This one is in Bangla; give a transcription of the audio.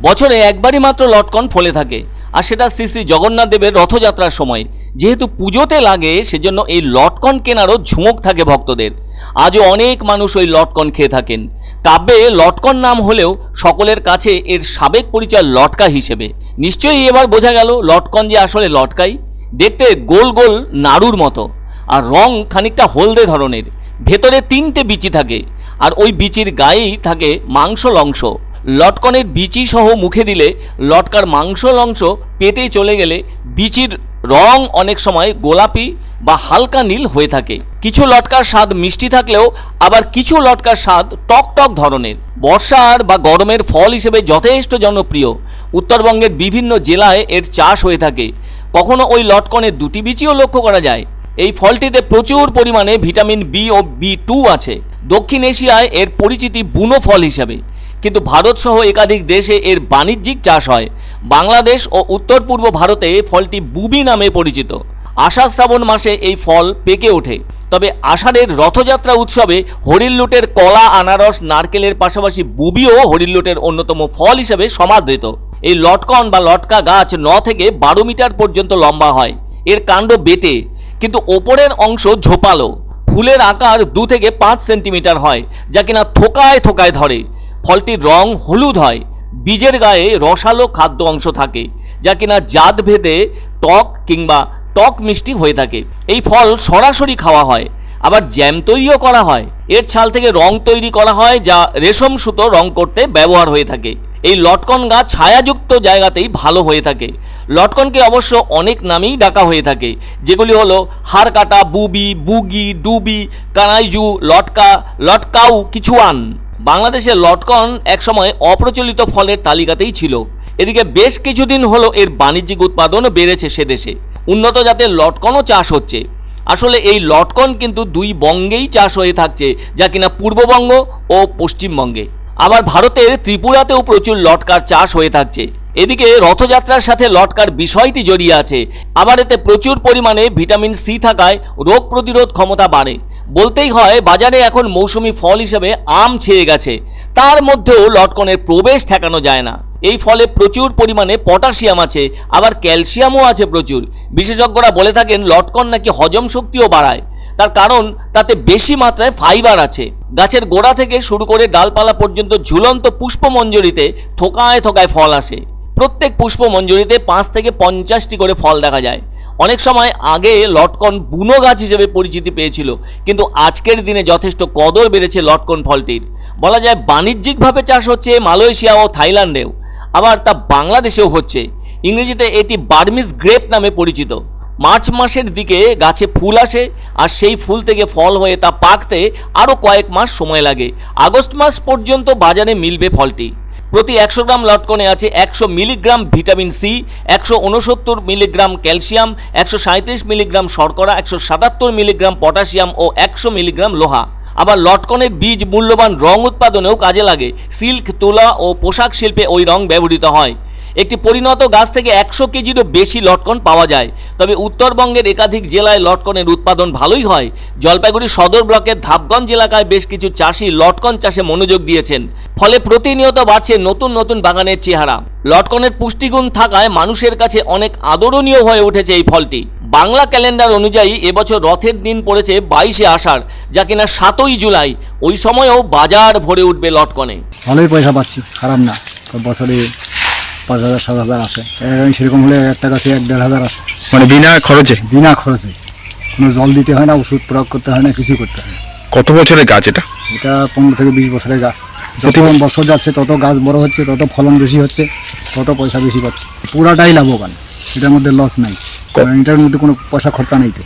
বছরে একবারই মাত্র লটকন ফলে থাকে, আর সেটা শ্রী শ্রী জগন্নাথ দেবের রথযাত্রার সময়। যেহেতু পুজোতে লাগে সেজন্য এই লটকন কেনারও ঝুঁক থাকে ভক্তদের। আজও অনেক মানুষ ওই লটকন খেয়ে থাকেন। কাব্যে লটকন নাম হলেও সকলের কাছে এর সাবেক পরিচয় লটকা হিসেবে। নিশ্চয়ই এবার বোঝা গেল লটকন যে আসলে লটকাই। দেখতে গোল গোল নাড়ুর মতো, আর রং খানিকটা হলদে ধরনের। ভেতরে 3টে বিচি থাকে, আর ওই বিচির গায়েই থাকে মাংসল অংশ। লটকনের বিচি সহ মুখে দিলে লটকার মাংসল অংশ পেটে চলে গেলে বিচির রং অনেক সময় গোলাপি বা হালকা নীল হয়ে থাকে। কিছু লটকার স্বাদ মিষ্টি থাকলেও আবার কিছু লটকার স্বাদ টক টক ধরনের। বর্ষার বা গরমের ফল হিসেবে যথেষ্ট জনপ্রিয়। উত্তরবঙ্গের বিভিন্ন জেলায় এর চাষ হয়ে থাকে। কখনো ওই লটকনের 2টি বিচিও লক্ষ্য করা যায়। এই ফলটিতে প্রচুর পরিমাণে ভিটামিন বি ও B2 আছে। দক্ষিণ এশিয়ায় এর পরিচিতি বুনো ফল হিসাবে, কিন্তু ভারত সহ একাধিক দেশে এর বাণিজ্যিক চাষ হয়। বাংলাদেশ ও উত্তর পূর্ব ভারতে ফলটি বুবি নামে পরিচিত। আষাঢ় শ্রাবণ মাসে এই ফল পেকে ওঠে। তবে আষাঢ়ের রথযাত্রা উৎসবে হরিল্লুটের কলা, আনারস, নারকেলের পাশাপাশি বুবিও হরিল্লুটের অন্যতম ফল হিসেবে সমাদৃত। এই লটকন বা লটকা গাছ 9 থেকে 12 মিটার পর্যন্ত লম্বা হয়। এর কাণ্ড বেটে, কিন্তু ওপরের অংশ ঝোপালো। ফুলের আকার 2 থেকে 5 সেন্টিমিটার হয়, যা কিনা থোকায় থোকায় ধরে। ফলটির রং হলুদ হয়। বীজের গায়ে রসালো খাদ্য অংশ থাকে, যা কিনা জাত ভেদে টক কিংবা টক মিষ্টি হয়ে থাকে। এই ফল সরাসরি খাওয়া হয়, আবার জ্যাম তৈরিও করা হয়। এর ছাল থেকে রং তৈরি করা হয়, যা রেশম সুতো রং করতে ব্যবহার হয়ে থাকে। এই লটকন গাছ ছায়াযুক্ত জায়গাতেই ভালো হয়ে থাকে। লটকনকে অবশ্য অনেক নামেই ডাকা হয়ে থাকে, যেগুলি হলো হাড়কাটা, বুবি, বুগি, ডুবি, কানাইজু, লটকা, লটকাউ, কিছুয়ান। বাংলাদেশে লটকন একসময় অপ্রচলিত ফলের তালিকাতেই ছিল। এদিকে বেশ কিছুদিন হলো এর বাণিজ্যিক উৎপাদনও বেড়েছে সে দেশে। উন্নত জাতের লটকনও চাষ হচ্ছে। আসলে এই লটকন কিন্তু 2 বঙ্গেই চাষ হয়ে থাকছে, যা কিনা পূর্ববঙ্গ ও পশ্চিমবঙ্গে। আবার ভারতের ত্রিপুরাতেও প্রচুর লটকার চাষ হয়ে থাকছে। এদিকে রথযাত্রার সাথে লটকার বিষয়টি জড়িয়ে আছে। আবার এতে প্রচুর পরিমাণে ভিটামিন সি থাকায় রোগ প্রতিরোধ ক্ষমতা বাড়ে। বলতেই হয় বাজারে এখন মৌসুমি ফল হিসেবে আম ছেয়ে গেছে, তার মধ্যেও লটকনের প্রবেশ ঠেকানো যায় না। এই ফলে প্রচুর পরিমাণে পটাশিয়াম আছে, আবার ক্যালসিয়ামও আছে প্রচুর। বিশেষজ্ঞরা বলে থাকেন লটকন নাকি হজম শক্তিও বাড়ায়। তার কারণ তাতে বেশি মাত্রায় ফাইবার আছে। গাছের গোড়া থেকে শুরু করে ডালপালা পর্যন্ত ঝুলন্ত পুষ্পমঞ্জরিতে থোকায় থোকায় ফল আসে। প্রত্যেক পুষ্পমঞ্জরিতে 5 থেকে 50টি করে ফল দেখা যায়। অনেক সময় আগে লটকন বুনো গাছ হিসেবে পরিচিতি পেয়েছিল, কিন্তু আজকের দিনে যথেষ্ট কদর বেড়েছে লটকন ফলটির। বলা যায় বাণিজ্যিকভাবে চাষ হচ্ছে মালয়েশিয়া ও থাইল্যান্ডেও, আবার তা বাংলাদেশেও হচ্ছে। ইংরেজিতে এটি বার্মিজ গ্রেপ নামে পরিচিত। মার্চ মাসের দিকে গাছে ফুল আসে, আর সেই ফুল থেকে ফল হয়ে তা পাকতে আরও কয়েক মাস সময় লাগে। আগস্ট মাস পর্যন্ত বাজারে মিলবে ফলটি। প্রতি 100 গ্রাম লটকনে আছে 100 milligram vitamin C, 169 milligram calcium, 137 milligram শর্করা, 177 মিলিগ্রাম পটাশিয়াম ও 100 মিলিগ্রাম লোহা। আবার লটকনের বীজ মূল্যবান রং উৎপাদনেও কাজে লাগে। সিল্ক, তুলা ও পোশাক শিল্পে ওই রং ব্যবহৃত হয়। একটি পরিণত গাছ থেকে 100 কেজিরও বেশি লটকন পাওয়া যায়। তবে উত্তরবঙ্গের একাধিক জেলায় লটকনের উৎপাদন ভালোই হয়। জলপাইগুড়ি সদর ব্লকের ধাপগঞ্জ এলাকায় বেশ কিছু চাষি লটকন চাষে মনোযোগ দিয়েছেন। ফলে প্রতিনিয়ত বাড়ছে নতুন নতুন বাগানের চেহারা। লটকনের পুষ্টিগুণ থাকায় মানুষের কাছে অনেক আদরণীয় হয়ে উঠেছে এই ফলটি। বাংলা ক্যালেন্ডার অনুযায়ী এবছর রথের দিন পড়েছে 22শে আষাঢ়, যা কিনা 7ই জুলাই। ওই সময়েও বাজার ভরে উঠবে লটকনে। ভালোই পয়সা পাচ্ছি, খারাপ না। বছরে 5,000 7,000 আসে। সেরকম হলে একটা গাছে 1-1,500 আসে, মানে বিনা খরচে। বিনা খরচে। কোনো জল দিতে হয় না, ওষুধ প্রয়োগ করতে হয় না, কিছু করতে হয় না। কত বছরের গাছ এটা? এটা 15 থেকে 20 বছরের গাছ। যত বছর যাচ্ছে তত গাছ বড় হচ্ছে, তত ফলন বেশি হচ্ছে, তত পয়সা বেশি পাচ্ছে। পুরাটাই লাভবান, এটার মধ্যে লস নাই, কারণ এটার মধ্যে কোনো পয়সা খরচা নেই তো।